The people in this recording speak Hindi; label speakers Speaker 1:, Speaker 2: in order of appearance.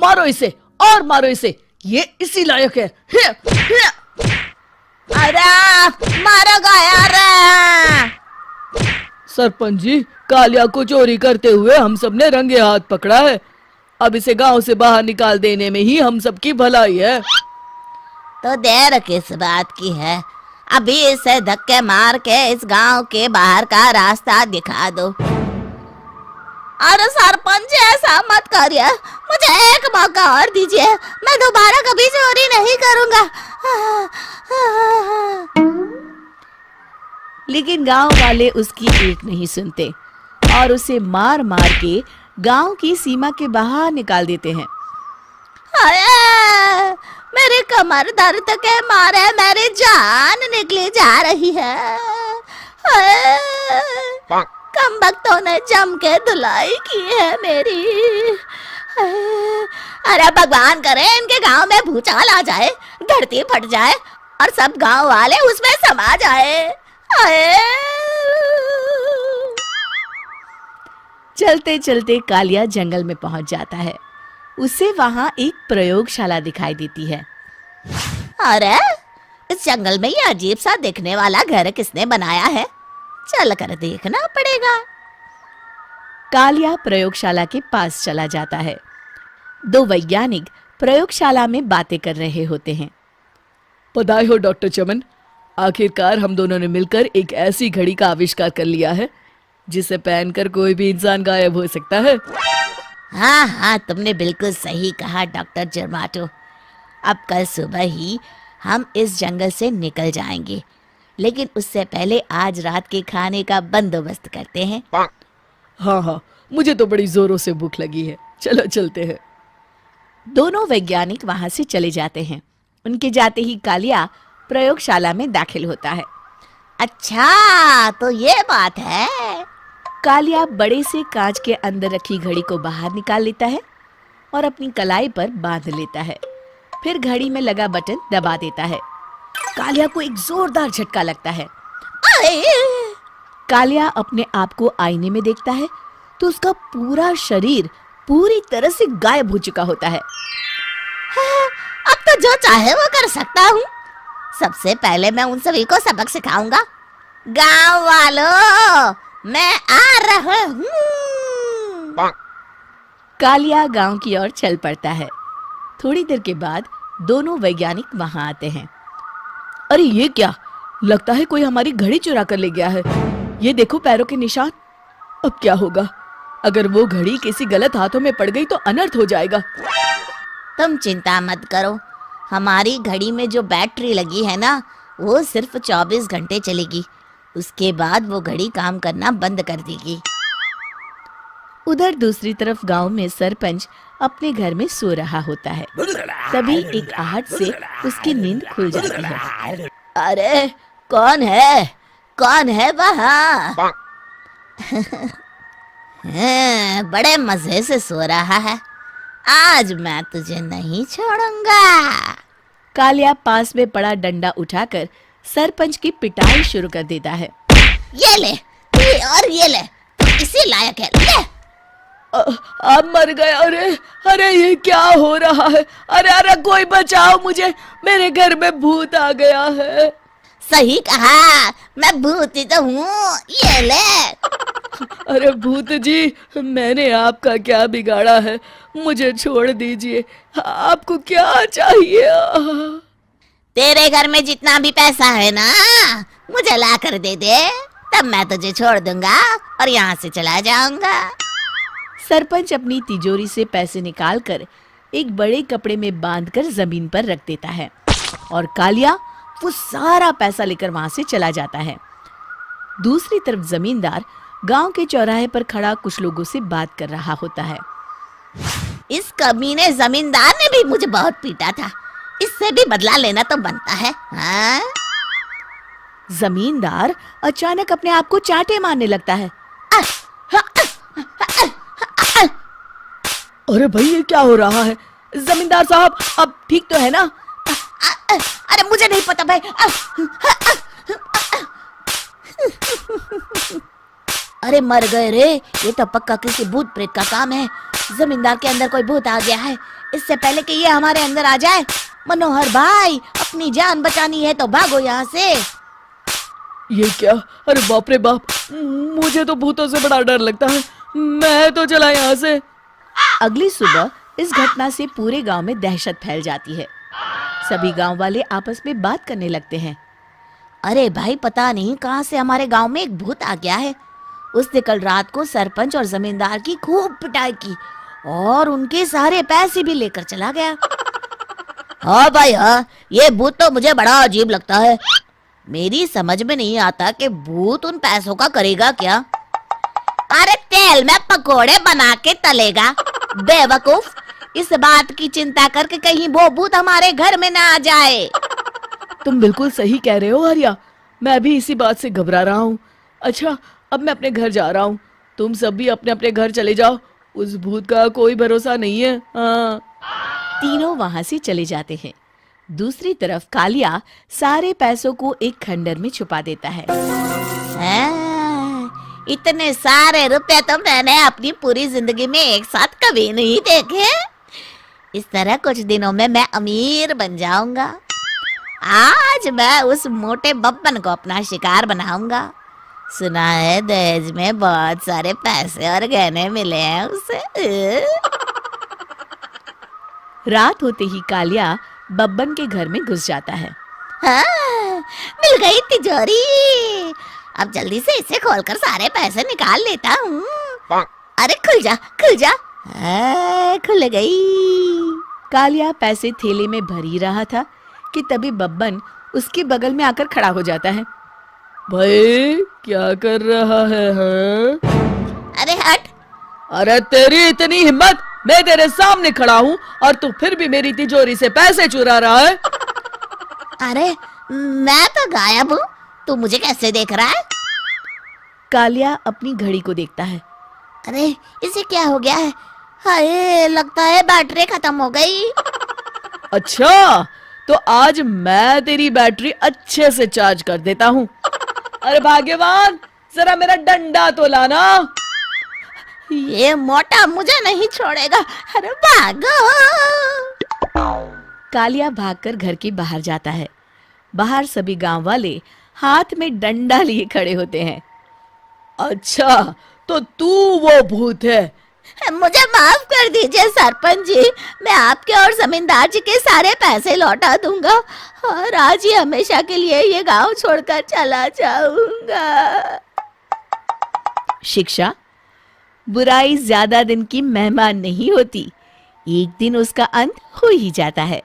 Speaker 1: मारो इसे और मारो इसे, ये इसी लायक है।
Speaker 2: अरे मारो यार।
Speaker 1: सरपंच जी, कालिया को चोरी करते हुए हम सब ने रंगे हाथ पकड़ा है। अब इसे गांव से बाहर निकाल देने में ही हम सबकी भलाई है।
Speaker 2: तो देर किस बात की है, अभी इसे धक्के मार के इस गांव के बाहर का रास्ता दिखा दो। अरे सरपंच ऐसा मत करिए, मुझे एक मौका और दीजिए, मैं दोबारा कभी चोरी नहीं करूंगा।
Speaker 3: लेकिन गांव वाले उसकी एक नहीं सुनते और उसे मार मार के गांव की सीमा के बाहर निकाल देते हैं।
Speaker 2: हाय, मेरी कमर दर्द के मारे मेरी जान निकली जा रही है। हाय, कमबख्तों ने जम के धुलाई की है मेरी। अरे भगवान करे इनके गांव में भूचाल आ जाए, धरती फट जाए और सब गांव वाले उसमें समा जाए।
Speaker 3: चलते चलते कालिया जंगल में पहुंच जाता है। उसे वहां एक प्रयोगशाला दिखाई देती है।
Speaker 2: अरे इस जंगल में ये अजीब सा दिखने वाला घर किसने बनाया है, चल कर देखना पड़ेगा।
Speaker 3: कालिया प्रयोगशाला के पास चला जाता है। दो वैज्ञानिक प्रयोगशाला में बातें कर रहे होते हैं।
Speaker 1: बधाई हो डॉक्टर चमन, आखिरकार हम दोनों ने मिलकर एक ऐसी घड़ी का आविष्कार कर लिया है जिसे पहनकर कोई भी इंसान गायब हो सकता है।
Speaker 2: हाँ हाँ, तुमने बिल्कुल सही कहा डॉक्टर जर्माटो। अब कल सुबह ही हम इस जंगल से निकल जाएंगे, लेकिन उससे पहले आज रात के खाने का बंदोबस्त करते हैं।
Speaker 1: हाँ हाँ, मुझे तो बड़ी जोरों से भूख लगी है, चलो चलते हैं।
Speaker 3: दोनों वैज्ञानिक वहां से चले जाते हैं। उनके जाते ही कालिया प्रयोगशाला में दाखिल होता है।
Speaker 2: अच्छा तो ये बात है।
Speaker 3: कालिया बड़े से कांच के अंदर रखी घड़ी को बाहर निकाल लेता है और अपनी कलाई पर बांध लेता है। फिर घड़ी में लगा बटन दबा देता है। कालिया को एक जोरदार झटका लगता है। कालिया अपने आप को आईने में देखता है तो उसका पूरा शरीर पूरी तरह से गायब हो चुका होता है।
Speaker 2: अब तो जो चाहे वो कर सकता हूँ। सबसे पहले मैं उन सभी को सबक सिखाऊंगा। गांव वालों, मैं आ रहा हूँ।
Speaker 3: कालिया गांव की ओर चल पड़ता है। थोड़ी देर के बाद दोनों वैज्ञानिक वहां आते हैं।
Speaker 1: अरे ये क्या, लगता है कोई हमारी घड़ी चुरा कर ले गया है। ये देखो पैरों के निशान। अब क्या होगा, अगर वो घड़ी किसी गलत हाथों में पड़ गई तो अनर्थ हो जाएगा।
Speaker 2: तुम चिंता मत करो, हमारी घड़ी में जो बैटरी लगी है ना, वो सिर्फ 24 घंटे चलेगी। उसके बाद वो घड़ी काम करना बंद कर देगी।
Speaker 3: उधर दूसरी तरफ गांव में सरपंच अपने घर में सो रहा होता है। तभी एक आहट से उसकी नींद खुल जाती है।
Speaker 2: अरे कौन है वहाँ? बड़े मजे से सो रहा है, आज मैं तुझे नहीं छोड़ूंगा।
Speaker 3: कालिया पास में पड़ा डंडा उठाकर सरपंच की पिटाई शुरू कर देता है।
Speaker 2: ये ले, ये ले, इसी लायक है, ले।
Speaker 1: आप मर गए। अरे अरे ये क्या हो रहा है? अरे अरे कोई बचाओ मुझे, मेरे घर में भूत आ गया है।
Speaker 2: सही कहा, मैं भूत ही तो हूँ, ये ले।
Speaker 1: अरे भूत जी, मैंने आपका क्या बिगाड़ा है, मुझे छोड़ दीजिए। आपको क्या चाहिए?
Speaker 2: तेरे घर में जितना भी पैसा है ना, मुझे ला कर दे दे, तब मैं तुझे छोड़ दूंगा और यहाँ से चला जाऊंगा।
Speaker 3: सरपंच अपनी तिजोरी से पैसे निकालकर एक बड़े कपड़े में बांधकर जमीन पर रख देता है और कालिया वो सारा पैसा लेकर वहां से चला जाता है। दूसरी तरफ जमींदार गांव के चौराहे पर खड़ा कुछ लोगों से बात कर रहा होता है।
Speaker 2: इस कमीने जमींदार ने भी मुझे बहुत पीटा था, इससे भी बदला लेना तो बनता है। हाँ?
Speaker 3: जमींदार अचानक अपने आप को चांटे मारने लगता है।
Speaker 1: अरे भाई ये क्या हो रहा है? जमींदार साहब अब ठीक तो है ना?
Speaker 2: अरे मुझे नहीं पता भाई। अरे मर गए रे, ये तो पक्का किसी भूत प्रेत का काम है। जमींदार के अंदर कोई भूत आ गया है। इससे पहले कि ये हमारे अंदर आ जाए, मनोहर भाई अपनी जान बचानी है तो भागो यहाँ से।
Speaker 1: ये क्या? अरे बाप रे बाप, मुझे तो भूतों से बड़ा डर लगता है। मैं तो चला यहाँ से।
Speaker 3: अगली सुबह इस घटना से पूरे गांव में दहशत फैल जाती है। सभी गांव वाले आपस में बात करने लगते हैं।
Speaker 2: अरे भाई, पता नहीं कहाँ से हमारे गांव में एक भूत आ गया है। उसने कल रात को सरपंच और जमींदार की खूब पिटाई की और उनके सारे पैसे भी लेकर चला गया। हाँ भाई हाँ, ये भूत तो मुझे बड़ा अजीब लगता है। मेरी समझ में नहीं आता कि भूत उन पैसों का करेगा क्या। अरे तेल में पकोड़े बना के तलेगा बेवकूफ। इस बात की चिंता करके कहीं वो भूत हमारे घर में ना आ जाए।
Speaker 1: तुम बिल्कुल सही कह रहे हो आर्या, मैं भी इसी बात से घबरा रहा हूँ। अच्छा, अब मैं अपने घर जा रहा हूँ। तुम सब भी अपने अपने घर चले जाओ, उस भूत का कोई भरोसा नहीं है। हाँ।
Speaker 3: तीनों वहां से चले जाते हैं। दूसरी तरफ कालिया सारे पैसों को एक खंडर में छुपा देता है।
Speaker 2: इतने सारे रुपए तो मैंने अपनी पूरी जिंदगी में एक साथ कभी नहीं देखे। इस तरह कुछ दिनों में मैं अमीर बन जाऊंगा। आज मैं उस मोटे बब्बन को अपना शिकार बनाऊंगा। सुना है दहेज में बहुत सारे पैसे और गहने मिले हैं उसे।
Speaker 3: रात होते ही कालिया बब्बन के घर में घुस जाता है।
Speaker 2: हाँ, मिल गई तिजोरी। अब जल्दी से इसे खोलकर सारे पैसे निकाल लेता हूँ। अरे खुल जा खुल जा। खुल गई।
Speaker 3: कालिया पैसे थैले में भर ही रहा था कि तभी बब्बन उसके बगल में आकर खड़ा हो जाता है।
Speaker 1: भाई क्या कर रहा है? हाँ?
Speaker 2: अरे हट।
Speaker 1: अरे तेरी इतनी हिम्मत, मैं तेरे सामने खड़ा हूँ और तू फिर भी मेरी तिजोरी से पैसे चुरा रहा है।
Speaker 2: अरे मैं तो गायब हूँ, तू मुझे कैसे देख रहा है?
Speaker 3: कालिया अपनी घड़ी को देखता है।
Speaker 2: अरे इसे क्या हो गया है? हाय, लगता है बैटरी खत्म हो गई।
Speaker 1: अच्छा, तो आज मैं तेरी बैटरी अच्छे से चार्ज कर देता हूँ। अरे भाग्यवान, जरा मेरा डंडा तो लाना।
Speaker 2: ये मोटा मुझे नहीं छोड़ेगा। अरे भागो।
Speaker 3: कालिया भागकर घर के बाहर जाता है। बाहर सभी गांव वाले हाथ में डंडा लिए खड़े होते हैं।
Speaker 1: अच्छा, तो तू वो भूत है?
Speaker 2: मुझे माफ कर दीजिए सरपंच जी, मैं आपके और जमींदार जी के सारे पैसे लौटा दूंगा और आज ही हमेशा के लिए ये गांव छोड़कर चला जाऊंगा।
Speaker 3: शिक्षा: बुराई ज्यादा दिन की मेहमान नहीं होती, एक दिन उसका अंत हो ही जाता है।